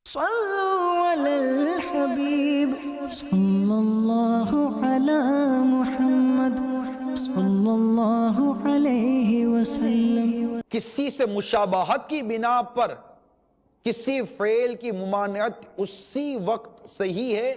صلوا علی الحبیب صلی اللہ علی محمد صلی اللہ علیہ وسلم۔ کسی سے مشابہت کی بنا پر کسی فعل کی ممانعت اسی وقت صحیح ہے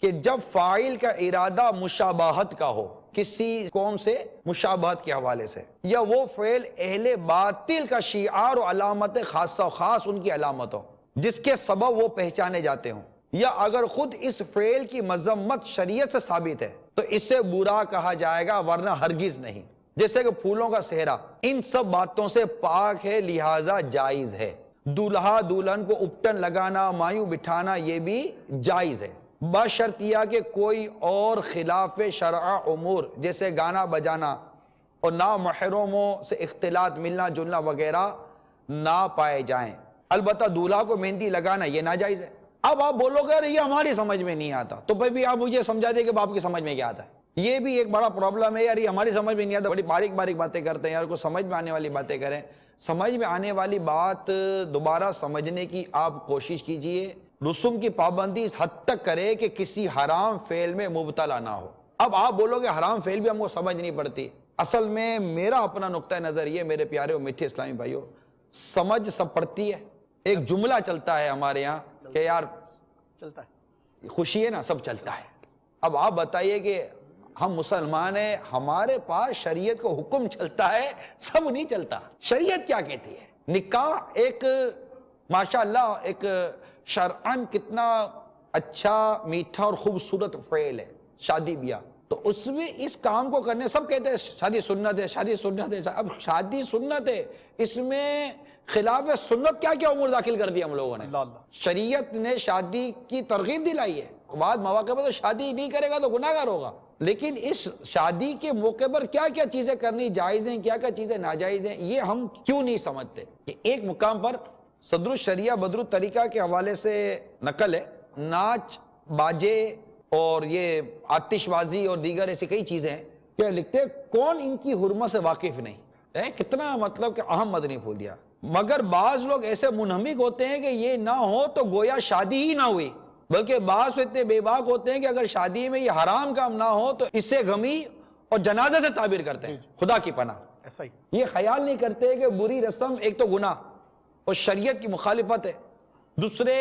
کہ جب فاعل کا ارادہ مشابہت کا ہو، کسی قوم سے مشابہت کے حوالے سے، یا وہ فعل اہل باطل کا شعار و علامت خاصہ و خاص ان کی علامت ہو جس کے سبب وہ پہچانے جاتے ہوں، یا اگر خود اس فعل کی مذمت شریعت سے ثابت ہے تو اسے برا کہا جائے گا ورنہ ہرگز نہیں، جیسے کہ پھولوں کا صحرا ان سب باتوں سے پاک ہے لہٰذا جائز ہے۔ دولہا دلہن کو اپٹن لگانا، مایوں بٹھانا یہ بھی جائز ہے، بشرط یہ کہ کوئی اور خلاف شرع امور جیسے گانا بجانا اور نامحرموں سے اختلاط ملنا جلنا وغیرہ نہ پائے جائیں۔ البتہ دولہا کو مہندی لگانا یہ ناجائز ہے۔ اب آپ بولو گے یہ ہماری سمجھ میں نہیں آتا، تو بھی آپ مجھے سمجھا دیں کہ باپ کی سمجھ میں کیا آتا ہے۔ یہ بھی ایک بڑا پرابلم ہے یار، یہ ہماری سمجھ میں نہیں آتا، بڑی باریک باریک باتیں کرتے ہیں یار، کو سمجھ میں آنے والی باتیں کریں۔ سمجھ میں آنے والی بات دوبارہ سمجھنے کی آپ کوشش کیجئے، رسوم کی پابندی اس حد تک کرے کہ کسی حرام فعل میں مبتلا نہ ہو۔ اب آپ بولو گے حرام فعل بھی ہم کو سمجھ نہیں پڑتی، اصل میں میرا اپنا نقطہ نظر یہ میرے پیارے اور میٹھے اسلامی بھائیوں، سمجھ سب پڑتی ہے۔ ایک جملہ چلتا ہے ہمارے یہاں کہ یار چلتا ہے، خوشی ہے نا سب چلتا ہے۔ اب آپ بتائیے کہ ہم مسلمان ہیں، ہمارے پاس شریعت کو حکم چلتا ہے، سب نہیں چلتا۔ شریعت کیا کہتی ہے؟ نکاح ایک ماشاءاللہ ایک شرعاً کتنا اچھا میٹھا اور خوبصورت فعل ہے، شادی بیاہ، تو اس میں اس کام کو کرنے سب کہتے ہیں شادی سنت ہے، شادی سنت ہے۔ اب شادی سنت ہے، اس میں خلاف سنت کیا کیا امور داخل کر دیا ہم لوگوں نے۔ شریعت نے شادی کی ترغیب دلائی ہے، بعض مواقع پر تو شادی نہیں کرے گا تو گناہ گار ہوگا، لیکن اس شادی کے موقع پر کیا کیا چیزیں کرنی جائز ہیں، کیا کیا چیزیں ناجائز ہیں، یہ ہم کیوں نہیں سمجھتے۔ کہ ایک مقام پر صدر الشریعہ بدر الطریقہ کے حوالے سے نقل ہے، ناچ باجے اور یہ آتش بازی اور دیگر ایسی کئی چیزیں ہیں، کیا لکھتے ہیں کون ان کی حرمت سے واقف نہیں، کتنا مطلب کہ اہم مدنی پھول دیا۔ مگر بعض لوگ ایسے منہمک ہوتے ہیں کہ یہ نہ ہو تو گویا شادی ہی نہ ہوئی، بلکہ بعض اتنے بے باک ہوتے ہیں کہ اگر شادی میں یہ حرام کام نہ ہو تو اسے غمی اور جنازے سے تعبیر کرتے ہیں، خدا کی پناہ۔ ایسا ہی یہ خیال نہیں کرتے کہ بری رسم ایک تو گناہ اور شریعت کی مخالفت ہے، دوسرے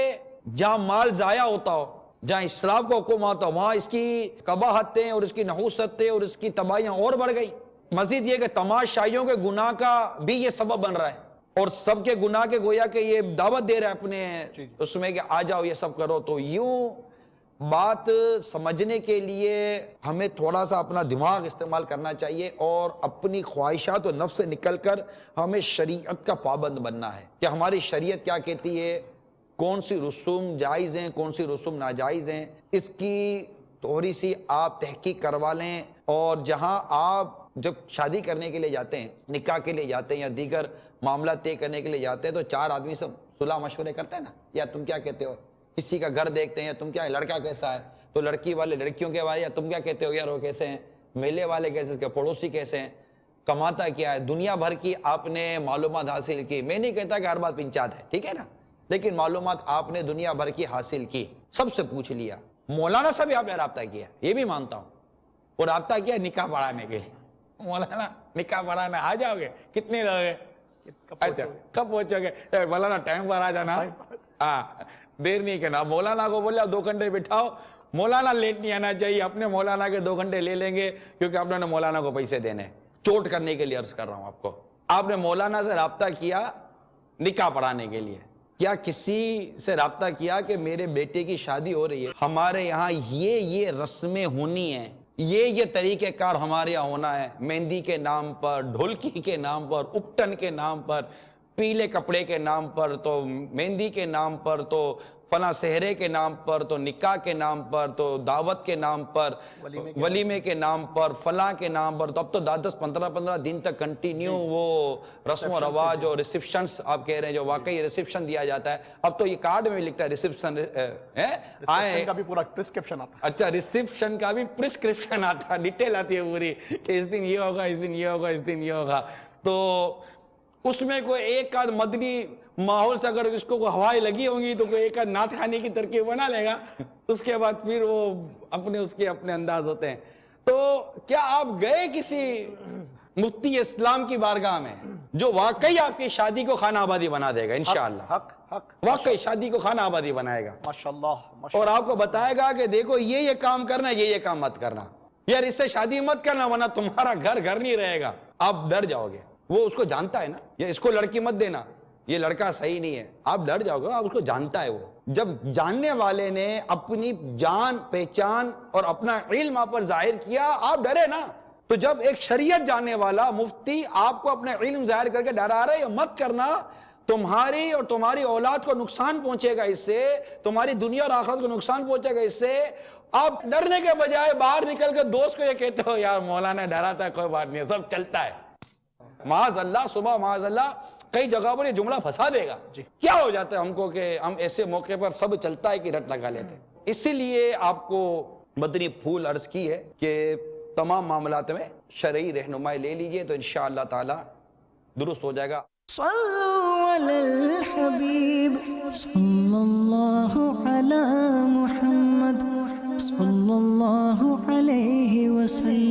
جہاں مال ضائع ہوتا ہو، جہاں اسراف کا حکم آتا ہو، وہاں اس کی قباحتیں اور اس کی نحوستیں اور اس کی تباہیاں اور بڑھ گئی۔ مزید یہ کہ تماشائیوں کے گناہ کا بھی یہ سبب بن رہا ہے، اور سب کے گناہ کے گویا کہ یہ دعوت دے رہا ہے اپنے اس میں کہ آ جاؤ یہ سب کرو۔ تو یوں بات سمجھنے کے لیے ہمیں تھوڑا سا اپنا دماغ استعمال کرنا چاہیے اور اپنی خواہشات و نفس سے نکل کر ہمیں شریعت کا پابند بننا ہے کہ ہماری شریعت کیا کہتی ہے، کون سی رسوم جائز ہیں، کون سی رسوم ناجائز ہیں، اس کی تھوڑی سی آپ تحقیق کروا لیں۔ اور جہاں آپ جب شادی کرنے کے لیے جاتے ہیں، نکاح کے لیے جاتے ہیں یا دیگر معاملہ طے کرنے کے لیے جاتے ہیں تو چار آدمی سب صلاح مشورے کرتے ہیں نا، یا تم کیا کہتے ہو، کسی کا گھر دیکھتے ہیں، تم کیا لڑکا کیسا ہے، تو لڑکی والے لڑکیوں کے بارے یا تم کیا کہتے ہو یار وہ کیسے ہیں، میلے والے کیسے ہیں، پڑوسی کیسے ہیں، کماتا کیا ہے، دنیا بھر کی آپ نے معلومات حاصل کی۔ میں نہیں کہتا کہ ہر بات پنچات ہے، ٹھیک ہے نا، لیکن معلومات آپ نے دنیا بھر کی حاصل کی، سب سے پوچھ لیا، مولانا سے بھی آپ نے رابطہ کیا، یہ بھی مانتا ہوں، اور رابطہ کیا نکاح پڑھانے کے لیے۔ مولانا نکاح پڑھانا آ جاؤ گے، کتنے لوگ ہیں، کب پہنچو گے، مولانا ٹائم پر آ جانا، ہاں دیر نہیں کرنا۔ مولانا کو بولے 2 گھنٹے بٹھاؤ، مولانا لیٹ نہیں آنا چاہیے، اپنے مولانا کے 2 گھنٹے لے لیں گے کیونکہ آپ نے مولانا کو پیسے دینے۔ چوٹ کرنے کے لیے عرض کر رہا ہوں آپ کو، آپ نے مولانا سے رابطہ کیا نکاح پڑھانے کے لیے، کیا کسی سے رابطہ کیا کہ میرے بیٹے کی شادی ہو رہی ہے، ہمارے یہاں یہ رسمیں ہونی ہیں، یہ طریقہ کار ہمارے یہاں ہونا ہے، مہندی کے نام پر، ڈھولکی کے نام پر، اپٹن کے نام پر، پیلے کپڑے کے نام پر، تو مہندی کے نام پر، تو فلاں سہرے کے نام پر، تو نکاح کے نام پر، تو دعوت کے نام پر، ولیمے کے نام پر، فلاں کے نام پر، تو اب تو 10-15 دن تک کنٹینیو وہ رسم و رواج اور ریسپشنز آپ کہہ رہے ہیں، جو واقعی ریسپشن دیا جاتا ہے، اب تو یہ کارڈ میں لکھتا ہے ریسپشن آئے کا بھی پورا پرسکرپشن آتا ہے۔ اچھا ریسپشن کا بھی پرسکرپشن آتا ہے، ڈیٹیل آتی ہے پوری کہ اس دن یہ ہوگا، اس دن یہ ہوگا، اس دن یہ ہوگا۔ تو اس میں کوئی ایک آدھ مدنی ماحول سے اگر اس کو ہوائیں لگی ہوں گی تو کوئی ایک آدھ نعت خانے کی ترکیب بنا لے گا، اس کے بعد پھر وہ اپنے انداز ہوتے ہیں. تو کیا آپ گئے کسی مفتی اسلام کی بارگاہ میں جو واقعی آپ کی شادی کو خانہ آبادی بنا دے گا انشاءاللہ؟ حق واقعی شادی کو خانہ آبادی بنائے گا ماشاءاللہ اور آپ کو بتائے گا کہ دیکھو یہ کام کرنا، یہ کام مت کرنا، یار اس سے شادی مت کرنا ورنہ تمہارا گھر نہیں رہے گا، آپ ڈر جاؤ گے. وہ اس کو جانتا ہے نا، یا اس کو لڑکی مت دینا، یہ لڑکا صحیح نہیں ہے، آپ ڈر جاؤ گے. آپ اس کو جانتا ہے. وہ جب جاننے والے نے اپنی جان پہچان اور اپنا علم آپ پر ظاہر کیا، آپ ڈرے نا. تو جب ایک شریعت جاننے والا مفتی آپ کو اپنا علم ظاہر کر کے ڈرا رہا ہے مت کرنا، تمہاری اور تمہاری اولاد کو نقصان پہنچے گا اس سے، تمہاری دنیا اور آخرت کو نقصان پہنچے گا اس سے، آپ ڈرنے کے بجائے باہر نکل کے دوست کو یہ کہتے ہو یار مولانا ڈرا تھا، کوئی بات نہیں، سب چلتا ہے. معاذ اللہ، صبح معاذ اللہ کئی جگہ پر یہ جملہ پھنسا دے گا. کیا ہو جاتا ہے ہم کو کہ ہم ایسے موقع پر سب چلتا ہے کہ رٹ لگا لیتے ہیں. اسی لیے آپ کو مدنی پھول عرض کی ہے کہ تمام معاملات میں شرعی رہنمائی لے لیجئے تو انشاءاللہ تعالی درست ہو جائے گا. صلوا علی الحبیب صلی اللہ علی محمد صلی اللہ علیہ وسلم.